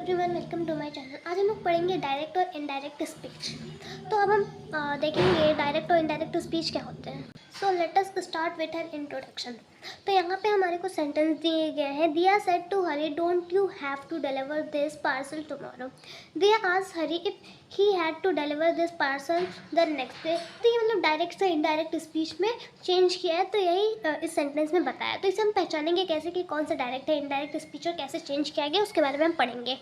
Everyone, welcome to my channel. आज हम लोग पढ़ेंगे डायरेक्ट और इनडायरेक्ट स्पीच। तो अब हम देखेंगे डायरेक्ट और इनडायरेक्ट स्पीच क्या होते हैं। So let us start with an introduction. तो यहाँ पे हमारे को सेंटेंस दिए गए हैं। Diya said to Hari, don't you have to deliver this parcel tomorrow. Diya asked Hari if he had to deliver this parcel the next day. तो ये मतलब डायरेक्ट से इनडायरेक्ट स्पीच में चेंज किया है, तो यही इस सेंटेंस में बताया। तो इसे हम पहचानेंगे कैसे कि कौन सा डायरेक्ट है, इनडायरेक्ट स्पीच और कैसे चेंज किया गया, उसके बारे में हम पढ़ेंगे।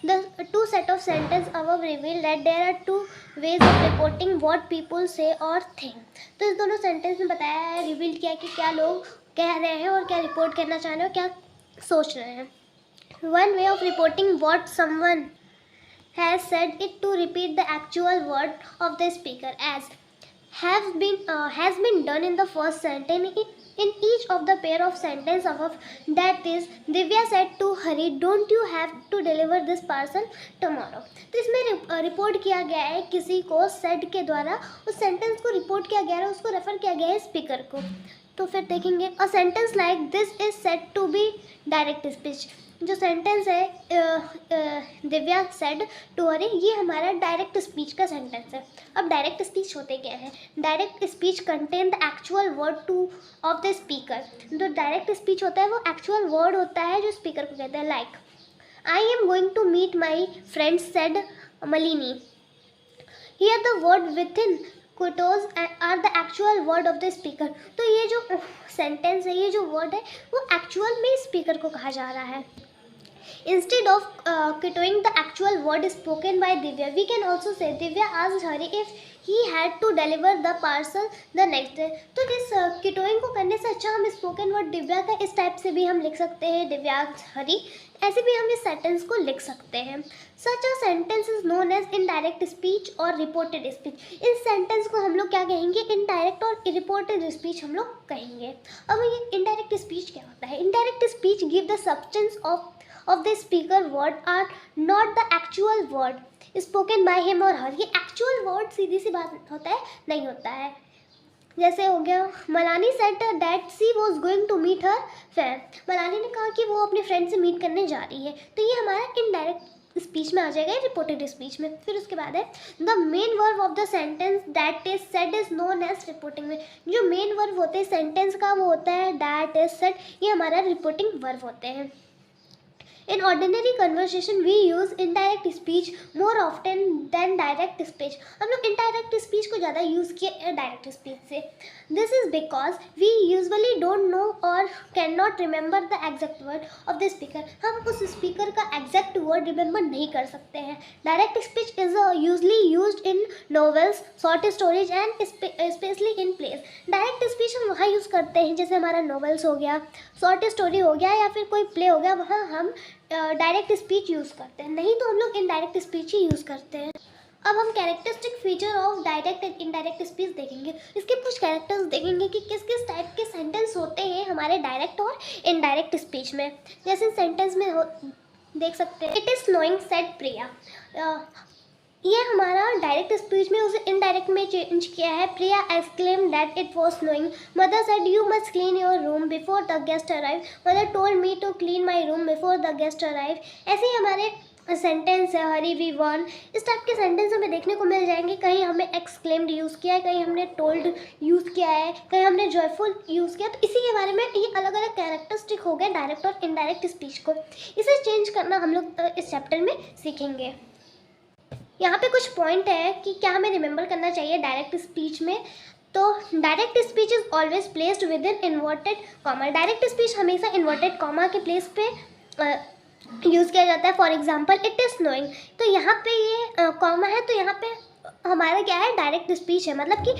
The two set of sentence above reveal that there are two ways of reporting what people say or think। तो इस दोनों सेंटेंस में बताया है, रिवील किया कि क्या लोग कह रहे हैं और क्या रिपोर्ट करना चाह रहे हैं और क्या सोच रहे हैं। One way of reporting what someone has said is to repeat the actual word of the speaker as has been done in the first sentence in each of the pair of sentence above. That is, Divya said to Hari, don't you have to deliver this parcel tomorrow। तो इसमें report किया गया है किसी को said के द्वारा, उस सेंटेंस को रिपोर्ट किया गया है, उसको रेफर किया गया है स्पीकर को। तो फिर देखेंगे a sentence like this is said to be direct speech. जो सेंटेंस है दिव्या सेड टू हरी, ये हमारा डायरेक्ट स्पीच का सेंटेंस है। अब डायरेक्ट स्पीच होते क्या है? Direct speech contain the actual word two of the speaker. जो डायरेक्ट स्पीच होता है वो एक्चुअल वर्ड होता है जो स्पीकर को कहते हैं। Like I am going to meet my friend said Malini. Here the word within quotes are the actual word of the speaker. तो ये जो सेंटेंस है, ये जो वर्ड है, वो एक्चुअल में स्पीकर को कहा जा रहा है। Instead of quoting the actual word spoken by Divya, we can also say Divya asked Hari if he had to deliver the parcel the next day। तो इस quoting को करने से अच्छा हम स्पोकन वर्ड दिव्या का इस टाइप से भी हम लिख सकते हैं, दिव्या हरी, ऐसे भी हम इस सेंटेंस को लिख सकते हैं। Such a sentence is known as indirect speech और reported speech। इस सेंटेंस को हम लोग क्या कहेंगे? इनडायरेक्ट और रिपोर्टेड स्पीच हम लोग कहेंगे। अब ये इनडायरेक्ट स्पीच क्या होता है? Indirect speech give the substance of the speaker word are not the actual word spoken by him or her। ये actual word सीधी सी बात होता है, नहीं होता है। जैसे हो गया Malani said that she was going to meet her friend. Malani ने कहा कि वो अपने फ्रेंड से मीट करने जा रही है। तो ये हमारा इनडायरेक्ट स्पीच में आ जाएगा, रिपोर्टेड स्पीच में। फिर उसके बाद है the main verb of the sentence that is said is known as reporting में। जो मेन वर्ब होते हैं सेंटेंस का वो होता है दैट इज सेड, ये हमारा रिपोर्टिंग वर्ब होते हैं। In ordinary conversation, we use indirect speech more often than direct speech। हम लोग indirect speech को ज़्यादा यूज़ किए direct speech से। This is because we usually don't know or cannot remember the exact word of the speaker। हम उस speaker का exact word remember नहीं कर सकते हैं। Direct speech is usually used in novels, short stories and especially in plays। Direct speech हम वहाँ use करते हैं जैसे हमारा novels हो गया, short story हो गया या फिर कोई play हो गया, वहाँ हम डायरेक्ट स्पीच यूज़ करते हैं, नहीं तो हम लोग इनडायरेक्ट स्पीच ही यूज़ करते हैं। अब हम characteristic feature of direct and indirect speech देखेंगे। इसके कुछ कैरेक्टर्स देखेंगे कि किस किस टाइप के सेंटेंस होते हैं हमारे डायरेक्ट और इनडायरेक्ट स्पीच में। जैसे सेंटेंस में देख सकते हैं इट इज़ स्नोइंग सेड प्रिया। ये हमारा डायरेक्ट स्पीच में उसे इनडायरेक्ट में चेंज किया है। Priya exclaim that it was snowing. Mother said you must clean your room before the guest arrive. Mother told me to clean my room before the guest arrive. ऐसे ही हमारे sentence है hurray we won. इस type के sentence हमें देखने को मिल जाएंगे। कहीं हमने एक्सक्लेम्ड यूज़ किया है, कहीं हमने टोल्ड यूज़ किया है, कहीं हमने जॉयफुल यूज़ किया। तो इसी के बारे में ये अलग अलग कैरेक्टरिस्टिक हो गए डायरेक्ट और इनडायरेक्ट स्पीच को। इसे चेंज करना हम लोग इस चैप्टर में सीखेंगे। यहाँ पे कुछ पॉइंट है कि क्या हमें रिमेंबर करना चाहिए डायरेक्ट स्पीच में। तो direct speech is always placed with in inverted comma. Direct speech हमेशा इन्वर्टेड कॉमा के प्लेस पे यूज़ किया जाता है। For example it is snowing, तो यहाँ पे ये कॉमा है, तो यहाँ पे हमारा क्या है? डायरेक्ट स्पीच है, मतलब कि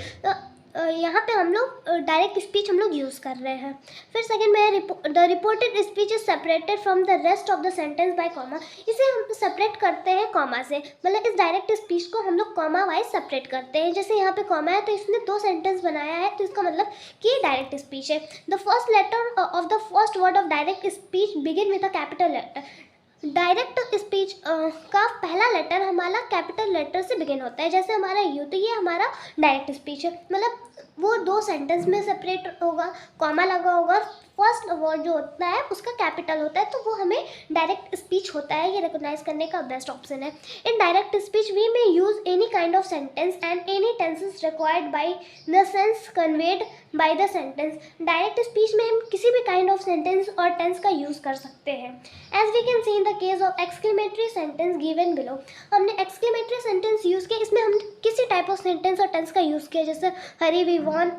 यहाँ पे हम लोग डायरेक्ट स्पीच हम लोग यूज़ कर रहे हैं। फिर सेकंड में the reported speech is separated from the rest of the sentence by comma. इसे हम सेपरेट करते हैं कॉमा से, मतलब इस डायरेक्ट स्पीच को हम लोग कॉमा वाइज सेपरेट करते हैं। जैसे यहाँ पे कॉमा है तो इसने दो सेंटेंस बनाया है, तो इसका मतलब कि ये डायरेक्ट स्पीच है। The first letter of the first word of direct speech begin with a capital letter. Direct speech का पहला लेटर हमारा कैपिटल लेटर से बिगिन होता है, जैसे हमारा यू। तो ये हमारा डायरेक्ट स्पीच है, मतलब वो दो सेंटेंस में सेपरेट होगा, कॉमा लगा होगा, फर्स्ट वर्ड जो होता है उसका कैपिटल होता है, तो वो हमें डायरेक्ट स्पीच होता है, ये रिकॉग्नाइज करने का बेस्ट ऑप्शन है। In direct speech we may use any kind of sentence and any tenses required by the sense conveyed by the sentence. Direct speech में हम किसी भी काइंड ऑफ सेंटेंस और टेंस का यूज़ कर सकते हैं। As we can see in the case of exclamatory sentence given below, हमने एक्सक्लेमेटरी सेंटेंस यूज़ किया, इसमें हम किसी टाइप ऑफ सेंटेंस और टेंस का यूज़ किया, जैसे हरी we won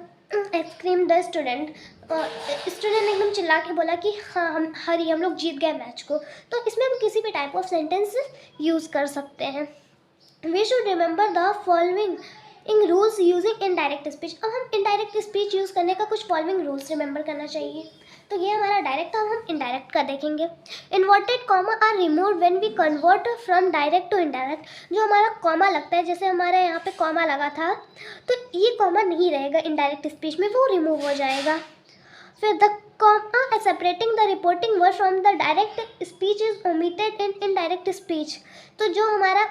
exclaim the student, student ने एकदम चिल्ला के बोला कि हाँ हम लोग जीत गए मैच को, तो इसमें हम किसी भी टाइप ऑफ सेंटेंस यूज़ कर सकते हैं। We should remember the following in rules using indirect speech. अब हम इनडायरेक्ट स्पीच यूज़ करने का कुछ फॉलोइंग रूल्स रिमेंबर करना चाहिए। तो ये हमारा डायरेक्ट था, हम इनडायरेक्ट का देखेंगे। Inverted comma are removed when we convert from direct to indirect. जो हमारा कॉमा लगता है, जैसे हमारे यहाँ पे कॉमा लगा था, तो ये कॉमा नहीं रहेगा इनडायरेक्ट स्पीच में, वो रिमूव हो जाएगा। फिर the comma separating the reporting word from the direct speech is omitted in indirect speech. तो जो हमारा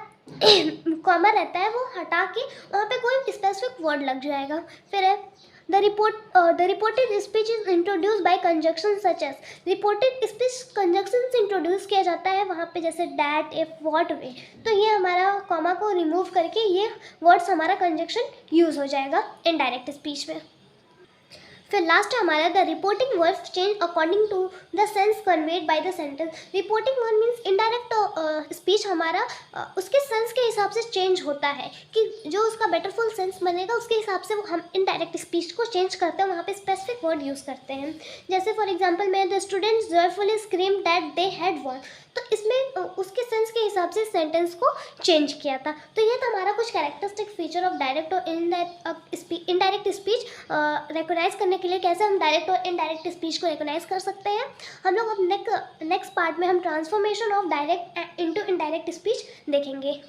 कॉमा रहता है वो हटा के वहाँ पे कोई स्पेसिफिक वर्ड लग जाएगा। फिर है the reported speech is introduce by conjunction such as. Reported speech conjunction से इंट्रोड्यूस किया जाता है वहाँ पे, जैसे डैट, इफ, व्हाट, वे। तो ये हमारा कॉमा को रिमूव करके ये वर्ड्स हमारा कंजक्शन यूज़ हो जाएगा इनडायरेक्ट स्पीच में। फिर लास्ट है हमारा the reporting words change according to the sense conveyed by the sentence. Reporting word means indirect speech हमारा उसके सेंस के हिसाब से चेंज होता है, कि जो उसका बेटरफुल सेंस बनेगा उसके हिसाब से वो हम इनडायरेक्ट स्पीच को चेंज करते हैं, वहाँ पे स्पेसिफिक वर्ड यूज़ करते हैं। जैसे फॉर एग्जाम्पल मैं the students joyfully scream that they had won, तो इसमें उसके सेंस के हिसाब से सेंटेंस को चेंज किया था। तो ये था हमारा कुछ कैरेक्टरिस्टिक फीचर ऑफ डायरेक्ट और इनडायरेक्ट स्पीच रिकॉग्नाइज करने के लिए, कैसे हम डायरेक्ट और इनडायरेक्ट स्पीच को रिकॉग्नाइज कर सकते हैं। हम लोग अब नेक्स्ट पार्ट में हम transformation of direct into indirect speech देखेंगे।